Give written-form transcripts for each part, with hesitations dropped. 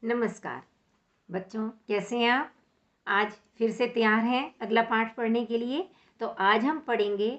नमस्कार बच्चों, कैसे हैं आप। आज फिर से तैयार हैं अगला पाठ पढ़ने के लिए। तो आज हम पढ़ेंगे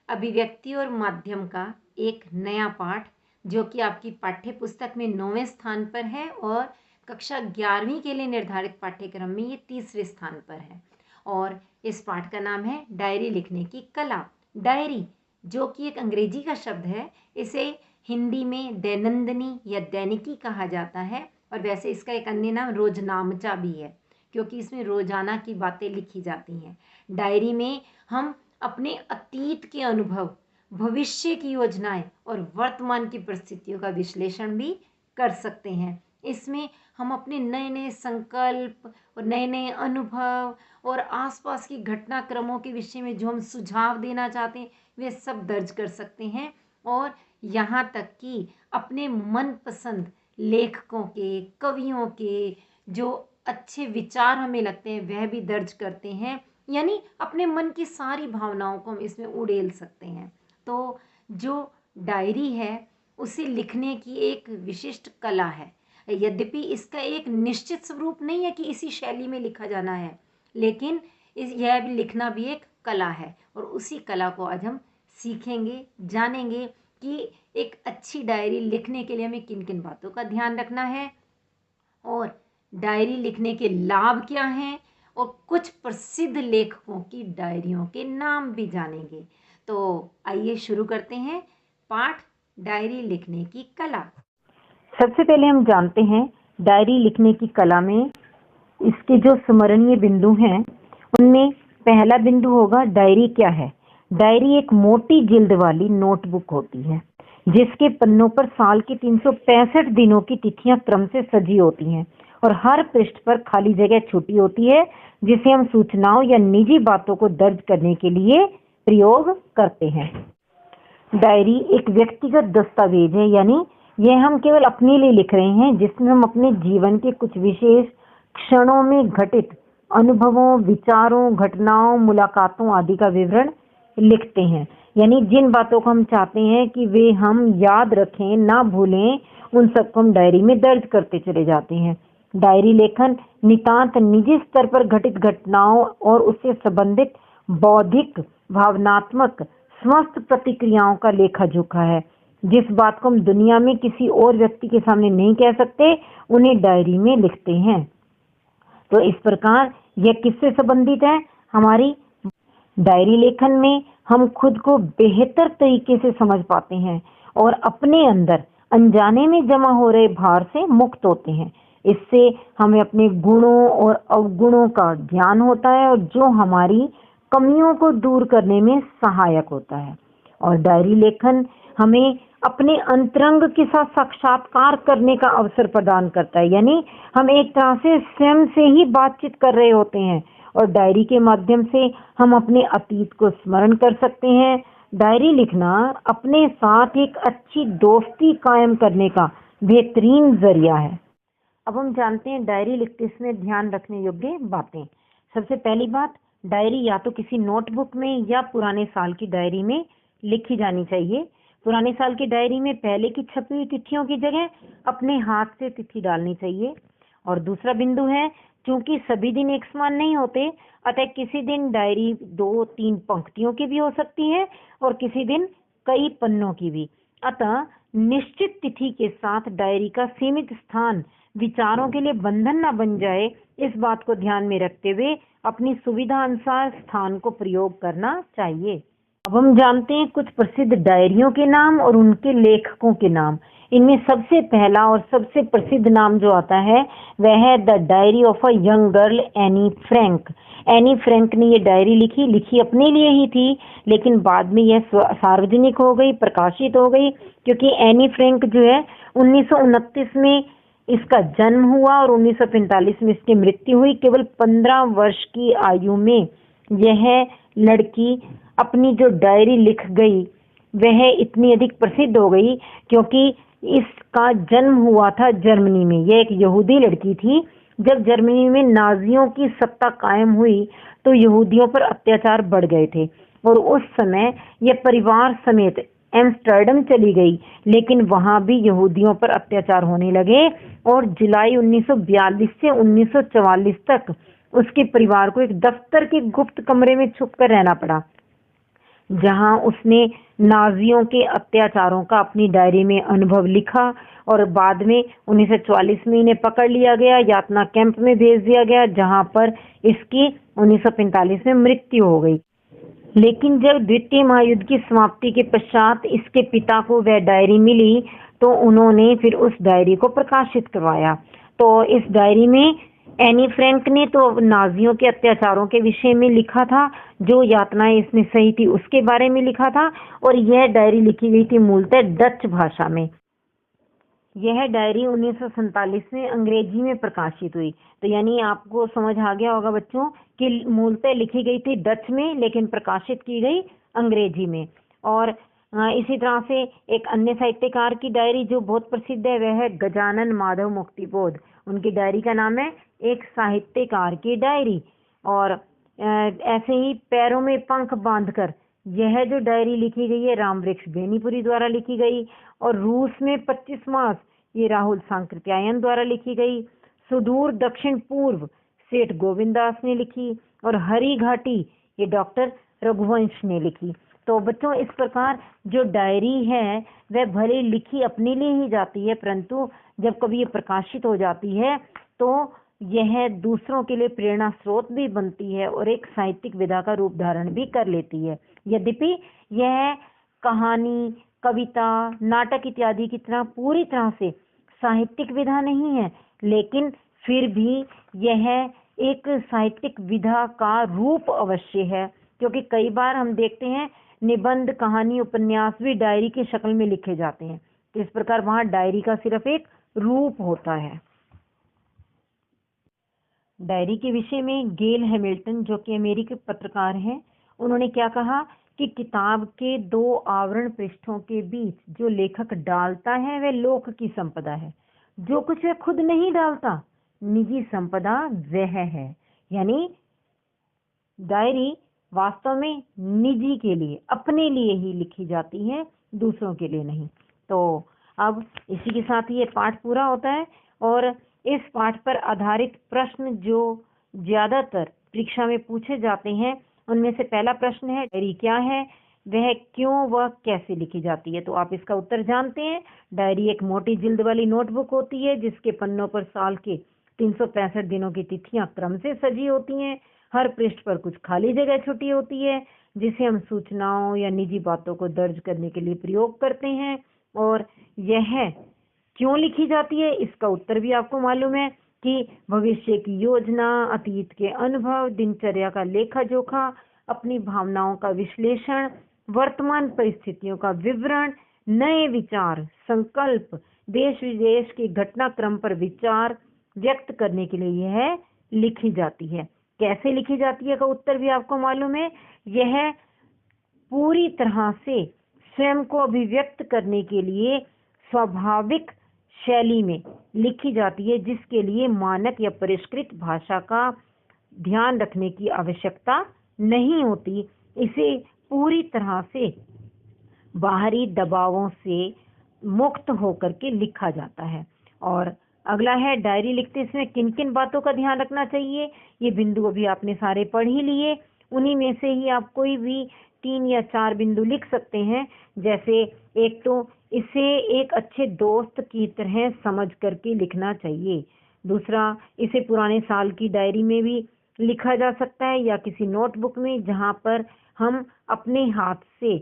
अभिव्यक्ति और माध्यम का एक नया पाठ, जो कि आपकी पाठ्य पुस्तक में 9वें स्थान पर है और कक्षा 11वीं के लिए निर्धारित पाठ्यक्रम में ये 3रे स्थान पर है। और इस पाठ का नाम है डायरी लिखने की कला। डायरी, जो कि एक अंग्रेजी का शब्द है, इसे हिंदी में दैनंदिनी या दैनिकी कहा जाता है। और वैसे इसका एक अन्य नाम रोजनामचा भी है, क्योंकि इसमें रोजाना की बातें लिखी जाती हैं। डायरी में हम अपने अतीत के अनुभव, भविष्य की योजनाएं और वर्तमान की परिस्थितियों का विश्लेषण भी कर सकते हैं। इसमें हम अपने नए नए संकल्प और नए नए अनुभव और आसपास की घटनाक्रमों के विषय में जो हम सुझाव देना चाहते हैं, वे सब दर्ज कर सकते हैं। और यहाँ तक कि अपने मनपसंद लेखकों के, कवियों के जो अच्छे विचार हमें लगते हैं, वह भी दर्ज करते हैं। यानी अपने मन की सारी भावनाओं को हम इसमें उड़ेल सकते हैं। तो जो डायरी है, उसे लिखने की एक विशिष्ट कला है। यद्यपि इसका एक निश्चित स्वरूप नहीं है कि इसी शैली में लिखा जाना है, लेकिन यह भी लिखना भी एक कला है। और उसी कला को आज हम सीखेंगे, जानेंगे कि एक अच्छी डायरी लिखने के लिए हमें किन किन बातों का ध्यान रखना है और डायरी लिखने के लाभ क्या हैं, और कुछ प्रसिद्ध लेखकों की डायरियों के नाम भी जानेंगे। तो आइए शुरू करते हैं पाठ डायरी लिखने की कला। सबसे पहले हम जानते हैं डायरी लिखने की कला में इसके जो स्मरणीय बिंदु हैं, उनमें पहला बिंदु होगा डायरी क्या है। डायरी एक मोटी जिल्द वाली नोटबुक होती है, जिसके पन्नों पर साल के 365 दिनों की तिथियां क्रम से सजी होती हैं और हर पृष्ठ पर खाली जगह छुटी होती है, जिसे हम सूचनाओं या निजी बातों को दर्ज करने के लिए प्रयोग करते हैं। डायरी एक व्यक्तिगत दस्तावेज है, यानी यह हम केवल अपने लिए लिख रहे हैं, जिसमें हम अपने जीवन के कुछ विशेष क्षणों में घटित अनुभवों, विचारों, घटनाओं, मुलाकातों आदि का विवरण लिखते हैं। यानी जिन बातों को हम चाहते हैं कि वे हम याद रखें, ना भूलें, उन सबको हम डायरी में दर्ज करते चले जाते हैं। डायरी लेखन नितांत निजी स्तर पर घटित घटनाओं और उससे संबंधित बौद्धिक, भावनात्मक, समस्त प्रतिक्रियाओं का लेखा जोखा है। जिस बात को हम दुनिया में किसी और व्यक्ति के सामने नहीं कह सकते, उन्हें डायरी में लिखते हैं। तो इस प्रकार यह किससे संबंधित है? हमारी डायरी लेखन में हम खुद को बेहतर तरीके से समझ पाते हैं और अपने अंदर अनजाने में जमा हो रहे भार से मुक्त होते हैं। इससे हमें अपने गुणों और अवगुणों का ज्ञान होता है, और जो हमारी कमियों को दूर करने में सहायक होता है। और डायरी लेखन हमें अपने अंतरंग के साथ साक्षात्कार करने का अवसर प्रदान करता है। यानी हम एक तरह से स्वयं से ही बातचीत कर रहे होते हैं, और डायरी के माध्यम से हम अपने अतीत को स्मरण कर सकते हैं। डायरी लिखना अपने साथ एक अच्छी दोस्ती कायम करने का बेहतरीन जरिया है। अब हम जानते हैं डायरी लिखते समय ध्यान रखने योग्य बातें। सबसे पहली बात, डायरी या तो किसी नोटबुक में या पुराने साल की डायरी में लिखी जानी चाहिए। पुराने साल की डायरी में पहले की छपी हुई तिथियों की जगह अपने हाथ से तिथि डालनी चाहिए। और दूसरा बिंदु है, क्योंकि सभी दिन एक समान नहीं होते, अतः किसी दिन डायरी 2-3 पंक्तियों की भी हो सकती है और किसी दिन कई पन्नों की भी। अतः निश्चित तिथि के साथ डायरी का सीमित स्थान विचारों के लिए बंधन न बन जाए, इस बात को ध्यान में रखते हुए अपनी सुविधा अनुसार स्थान को प्रयोग करना चाहिए। अब हम जानते हैं कुछ प्रसिद्ध डायरियों के नाम और उनके लेखकों के नाम। इनमें सबसे पहला और सबसे प्रसिद्ध नाम जो आता है, वह है the diary of a young girl, Anne Frank. Anne Frank ने ये डायरी लिखी अपने लिए ही थी, लेकिन बाद में यह सार्वजनिक हो गई, प्रकाशित हो गई, क्योंकि एनी फ्रैंक जो है 1929 में इसका जन्म हुआ और 1945 में इसकी मृत्यु हुई। केवल 15 वर्ष की आयु में यह लड़की अपनी जो डायरी लिख गई, वह इतनी अधिक प्रसिद्ध हो गई क्योंकि इसका जन्म हुआ था जर्मनी में। यह एक यहूदी लड़की थी। जब जर्मनी में नाजियों की सत्ता कायम हुई तो यहूदियों पर अत्याचार बढ़ गए थे, और उस समय यह परिवार समेत एम्स्टर्डम चली गई, लेकिन वहां भी यहूदियों पर अत्याचार होने लगे और जुलाई 1942 से 1944 तक उसके परिवार को एक दफ्तर के गुप्त कमरे में छुपकर रहना पड़ा, जहां उसने नाजियों के अत्याचारों का अपनी डायरी में अनुभव लिखा। और बाद में 1944 में इन्हें पकड़ लिया गया, यातना कैंप में भेज दिया गया, जहां पर इसकी 1945 में मृत्यु हो गई। लेकिन जब द्वितीय महायुद्ध की समाप्ति के पश्चात इसके पिता को वह डायरी मिली, तो उन्होंने फिर उस डायरी को प्रकाशित करवाया। तो इस डायरी में एनी फ्रैंक ने तो नाजियों के अत्याचारों के विषय में लिखा था, जो यातनाएं इसने सही थी उसके बारे में लिखा था, और यह डायरी लिखी गई थी मूलतः डच भाषा में। यह डायरी 1947 में अंग्रेजी में प्रकाशित हुई। तो यानी आपको समझ आ गया होगा बच्चों कि मूलतः लिखी गई थी डच में, लेकिन प्रकाशित की गई अंग्रेजी में। और इसी तरह से एक अन्य साहित्यकार की डायरी जो बहुत प्रसिद्ध है, वह है गजानन माधव मुक्तिबोध। उनकी डायरी का नाम है एक साहित्यकार की डायरी। और ऐसे ही पैरों में पंख बांधकर, यह जो डायरी लिखी गई है रामवृक्ष बेनीपुरी द्वारा लिखी गई। और रूस में 25 मास, ये राहुल सांकृत्यायन द्वारा लिखी गई। सुदूर दक्षिण पूर्व, सेठ गोविंदास ने लिखी। और हरी घाटी, ये डॉक्टर रघुवंश ने लिखी। तो बच्चों, इस प्रकार जो डायरी है वह भले लिखी अपने लिए ही जाती है, परंतु जब कभी ये प्रकाशित हो जाती है तो यह दूसरों के लिए प्रेरणा स्रोत भी बनती है और एक साहित्यिक विधा का रूप धारण भी कर लेती है। यद्यपि यह कहानी, कविता, नाटक इत्यादि की तरह पूरी तरह से साहित्यिक विधा नहीं है, लेकिन फिर भी यह एक साहित्यिक विधा का रूप अवश्य है, क्योंकि कई बार हम देखते हैं निबंध, कहानी, उपन्यास भी डायरी की शक्ल में लिखे जाते हैं। तो इस प्रकार वहां डायरी का सिर्फ एक रूप होता है। डायरी के विषय में गेल हैमिल्टन, जो कि अमेरिकी पत्रकार हैं, उन्होंने क्या कहा कि किताब के 2 आवरण पृष्ठों के बीच जो लेखक डालता है वह लोक की संपदा है। जो कुछ वह खुद नहीं डालता, निजी संपदा वह है। यानी डायरी वास्तव में निजी के लिए, अपने लिए ही लिखी जाती है, दूसरों के लिए नहीं। तो अब इसी के साथ ये पाठ पूरा होता है। और इस पाठ पर आधारित प्रश्न जो ज्यादातर परीक्षा में पूछे जाते हैं, उनमें से पहला प्रश्न है डायरी क्या है, वह क्यों व कैसे लिखी जाती है। तो आप इसका उत्तर जानते हैं। डायरी एक मोटी जिल्द वाली नोटबुक होती है, जिसके पन्नों पर साल के 365 दिनों की तिथियां क्रम से सजी होती हैं। हर पृष्ठ पर कुछ खाली जगह छुटी होती है, जिसे हम सूचनाओं या निजी बातों को दर्ज करने के लिए प्रयोग करते हैं। और यह क्यों लिखी जाती है, इसका उत्तर भी आपको मालूम है कि भविष्य की योजना, अतीत के अनुभव, दिनचर्या का लेखा जोखा, अपनी भावनाओं का विश्लेषण, वर्तमान परिस्थितियों का विवरण, नए विचार, संकल्प, देश विदेश के घटनाक्रम पर विचार व्यक्त करने के लिए यह लिखी जाती है। कैसे लिखी जाती है का उत्तर भी आपको मालूम है। यह पूरी तरह से स्वयं को अभिव्यक्त करने के लिए स्वाभाविक शैली में लिखी जाती है, जिसके लिए मानक या परिष्कृत भाषा का ध्यान रखने की आवश्यकता नहीं होती। इसे पूरी तरह से बाहरी दबावों से मुक्त होकर के लिखा जाता है। और अगला है डायरी लिखते समय किन किन बातों का ध्यान रखना चाहिए। ये बिंदु अभी आपने सारे पढ़ ही लिए, उन्हीं में से ही आप कोई भी 3 या 4 बिंदु लिख सकते हैं। जैसे एक तो इसे एक अच्छे दोस्त की तरह समझ करके लिखना चाहिए। दूसरा, इसे पुराने साल की डायरी में भी लिखा जा सकता है या किसी नोटबुक में, जहां पर हम अपने हाथ से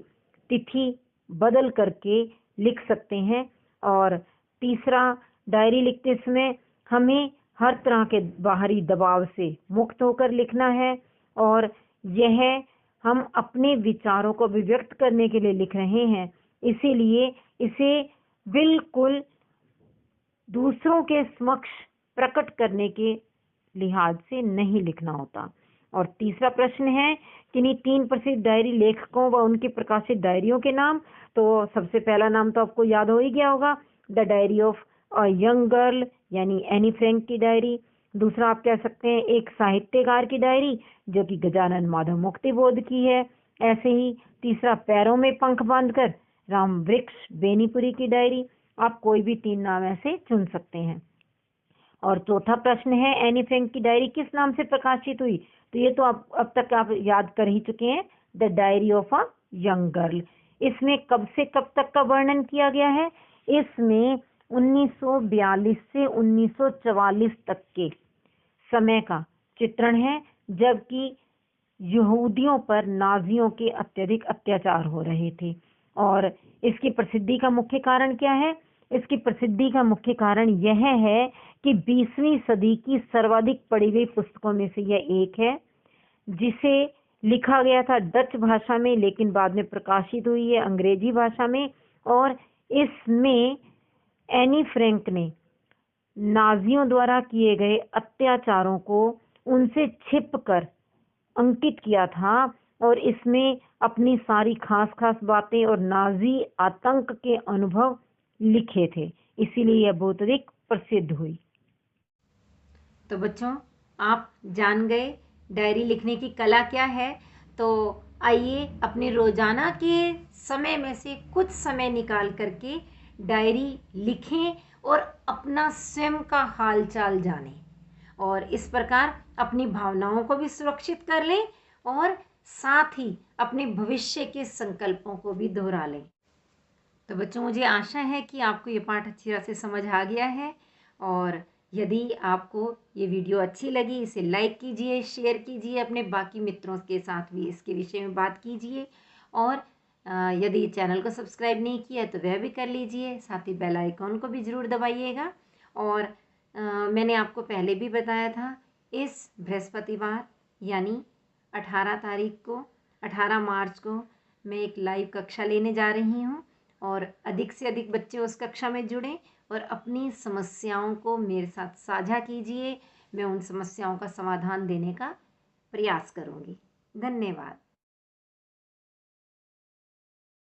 तिथि बदल करके लिख सकते हैं। और तीसरा, डायरी लिखते समय हमें हर तरह के बाहरी दबाव से मुक्त होकर लिखना है, और यह हम अपने विचारों को अभिव्यक्त करने के लिए लिख रहे हैं, इसीलिए इसे बिल्कुल दूसरों के समक्ष प्रकट करने के लिहाज से नहीं लिखना होता। और तीसरा प्रश्न है कि नहीं 3 प्रसिद्ध डायरी लेखकों व उनकी प्रकाशित डायरियों के नाम। तो सबसे पहला नाम तो आपको याद हो ही गया होगा, the diary of a young girl, यानी एनी फ्रैंक की डायरी। दूसरा आप कह सकते हैं एक साहित्यकार की डायरी, जो कि गजानन माधव मुक्तिबोध की है। ऐसे ही तीसरा पैरों में पंख बांधकर, राम वृक्ष, बेनीपुरी की डायरी, आप कोई भी 3 नाम ऐसे चुन सकते हैं। और चौथा प्रश्न है, एनी फ्रैंक की डायरी किस नाम से प्रकाशित हुई? तो ये तो अब तक आप याद कर ही चुके हैं, the diary of a young girl. इसमें कब से कब तक का वर्णन किया गया है? इसमें 1942 से 1944 तक के समय का चित्रण है, जबकि यहूदियों पर नाजियों के अत्यधिक अत्याचार हो रहे थे। और इसकी प्रसिद्धि का मुख्य कारण क्या है? इसकी प्रसिद्धि का मुख्य कारण यह है कि 20वीं सदी की सर्वाधिक पढ़ी गई पुस्तकों में से यह एक है, जिसे लिखा गया था डच भाषा में, लेकिन बाद में प्रकाशित हुई है अंग्रेजी भाषा में। और इसमें एनी फ्रैंक ने नाजियों द्वारा किए गए अत्याचारों को उनसे छिपकर अंकित किया था, और इसमें अपनी सारी खास खास बातें और नाजी आतंक के अनुभव लिखे थे, इसीलिए यह बहुत अधिक प्रसिद्ध हुई। तो बच्चों, आप जान गए डायरी लिखने की कला क्या है। तो आइए अपने रोजाना के समय में से कुछ समय निकाल करके डायरी लिखें और अपना स्वयं का हालचाल जानें, और इस प्रकार अपनी भावनाओं को भी सुरक्षित कर लें और साथ ही अपने भविष्य के संकल्पों को भी दोहरा लें। तो बच्चों, मुझे आशा है कि आपको ये पाठ अच्छी तरह से समझ आ गया है। और यदि आपको ये वीडियो अच्छी लगी, इसे लाइक कीजिए, शेयर कीजिए, अपने बाकी मित्रों के साथ भी इसके विषय में बात कीजिए। और यदि चैनल को सब्सक्राइब नहीं किया तो वह भी कर लीजिए, साथ ही बेल आइकॉन को भी ज़रूर दबाइएगा। और मैंने आपको पहले भी बताया था, इस बृहस्पतिवार यानी 18 मार्च को मैं एक लाइव कक्षा लेने जा रही हूँ, और अधिक से अधिक बच्चे उस कक्षा में जुड़ें और अपनी समस्याओं को मेरे साथ साझा कीजिए। मैं उन समस्याओं का समाधान देने का प्रयास करूँगी। धन्यवाद।